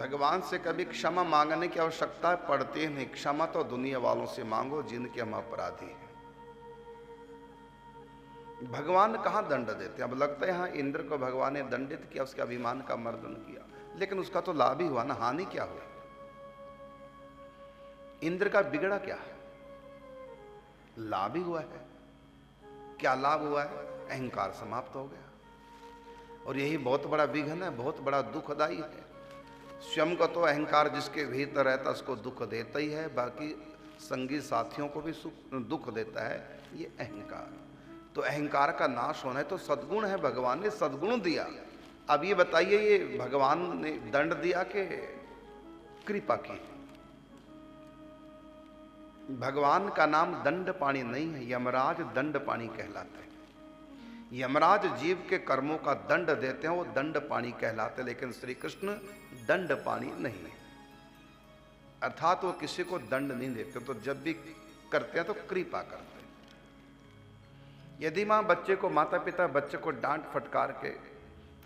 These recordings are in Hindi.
भगवान से कभी क्षमा मांगने की आवश्यकता पड़ती है नहीं। क्षमा तो दुनिया वालों से मांगो जिनके हम अपराधी हैं। भगवान कहां दंड देते हैं? अब लगता है यहाँ इंद्र को भगवान ने दंडित किया, उसके अभिमान का मर्दन किया, लेकिन उसका तो लाभ ही हुआ ना, हानि क्या हुई? इंद्र का बिगड़ा क्या है? लाभ ही हुआ है। क्या लाभ हुआ है? अहंकार समाप्त हो गया। और यही बहुत बड़ा विघ्न है, बहुत बड़ा दुखदायी है। स्वयं का तो अहंकार जिसके भीतर रहता है उसको दुख देता ही है, बाकी संगी साथियों को भी सुख दुख देता है ये अहंकार। तो अहंकार का नाश होना है तो सद्गुण है, भगवान ने सद्गुण दिया। अब ये बताइए, ये भगवान ने दंड दिया कि कृपा की? भगवान का नाम दंड पाणी नहीं है, यमराज दंड पाणी कहलाते हैं। यमराज जीव के कर्मों का दंड देते हैं, वो दंड पाणी कहलाते हैं, लेकिन श्री कृष्ण दंड पाणी नहीं है। अर्थात वो किसी को दंड नहीं देते, तो जब भी करते हैं तो कृपा करते हैं। यदि मां बच्चे को, माता पिता बच्चे को डांट फटकार के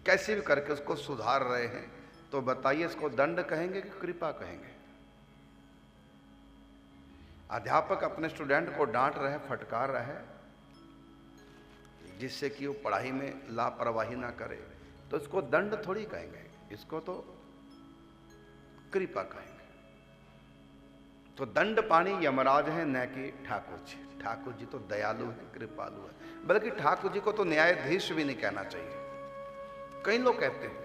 कैसे भी करके उसको सुधार रहे हैं, तो बताइए इसको दंड कहेंगे कि कृपा कहेंगे? अध्यापक अपने स्टूडेंट को डांट रहे, फटकार रहे, जिससे कि वो पढ़ाई में लापरवाही ना करे, तो इसको दंड थोड़ी कहेंगे, इसको तो कृपा कहेंगे। तो दंड पाणी यमराज है, न कि ठाकुर जी। ठाकुर जी तो दयालु है, कृपालु है, बल्कि ठाकुर जी को तो न्यायाधीश भी नहीं कहना चाहिए। कई लोग कहते हैं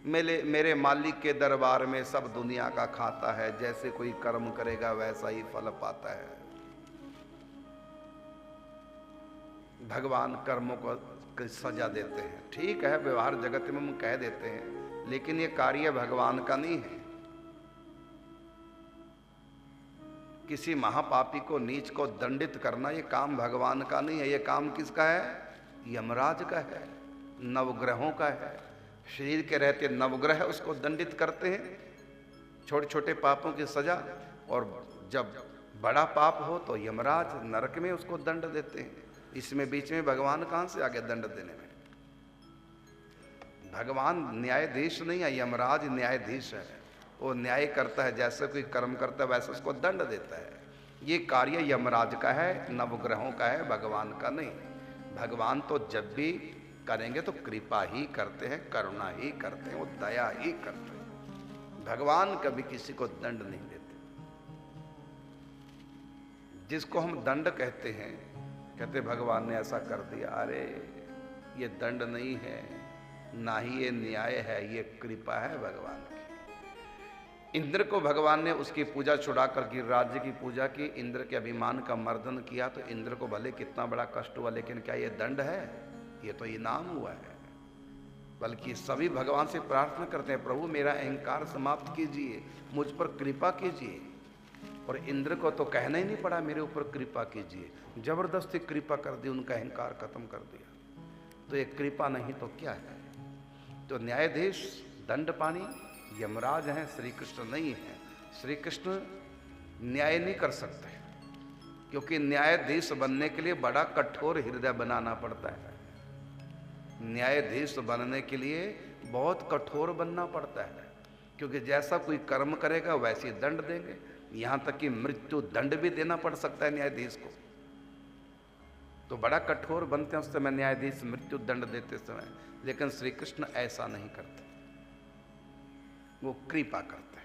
मेरे मालिक के दरबार में सब दुनिया का खाता है, जैसे कोई कर्म करेगा वैसा ही फल पाता है। भगवान कर्मों को सजा देते हैं, ठीक है, व्यवहार जगत में हम कह देते हैं, लेकिन ये कार्य भगवान का नहीं है। किसी महापापी को, नीच को दंडित करना ये काम भगवान का नहीं है। ये काम किसका है? यमराज का है, नवग्रहों का है। शरीर के रहते नवग्रह उसको दंडित करते हैं, छोटे छोटे पापों की सजा, और जब बड़ा पाप हो तो यमराज नरक में उसको दंड देते हैं। इसमें बीच में भगवान कहां से आ गया दंड देने में? भगवान न्यायाधीश नहीं है, यमराज न्यायाधीश है। वो न्याय करता है, जैसे कोई कर्म करता है वैसे उसको दंड देता है। ये कार्य यमराज का है, नवग्रहों का है, भगवान का नहीं। भगवान तो जब भी करेंगे तो कृपा ही करते हैं, करुणा ही करते हैं, वो दया ही करते हैं। भगवान कभी किसी को दंड नहीं देते। जिसको हम दंड कहते हैं, कहते भगवान ने ऐसा कर दिया, अरे ये दंड नहीं है, ना ही ये न्याय है, ये कृपा है भगवान की। इंद्र को भगवान ने उसकी पूजा छुड़ाकर गिरिराज की पूजा की, इंद्र के अभिमान का मर्दन किया, तो इंद्र को भले कितना बड़ा कष्ट हुआ, लेकिन क्या ये दंड है? ये तो इनाम हुआ है। बल्कि सभी भगवान से प्रार्थना करते हैं, प्रभु मेरा अहंकार समाप्त कीजिए, मुझ पर कृपा कीजिए। और इंद्र को तो कहना ही नहीं पड़ा मेरे ऊपर कृपा कीजिए, जबरदस्ती कृपा कर दी, उनका अहंकार खत्म कर दिया। तो ये कृपा नहीं तो क्या है? तो न्यायाधीश दंड पाणी यमराज हैं, श्री कृष्ण नहीं है। श्री कृष्ण न्याय नहीं कर सकते, क्योंकि न्यायाधीश बनने के लिए बड़ा कठोर हृदय बनाना पड़ता है। न्यायाधीश बनने के लिए बहुत कठोर बनना पड़ता है, क्योंकि जैसा कोई कर्म करेगा वैसे दंड देंगे। यहां तक कि मृत्यु दंड भी देना पड़ सकता है न्यायाधीश को। तो बड़ा कठोर बनते हैं उस समय न्यायाधीश, मृत्यु दंड देते समय। लेकिन श्री कृष्ण ऐसा नहीं करते, वो कृपा करते।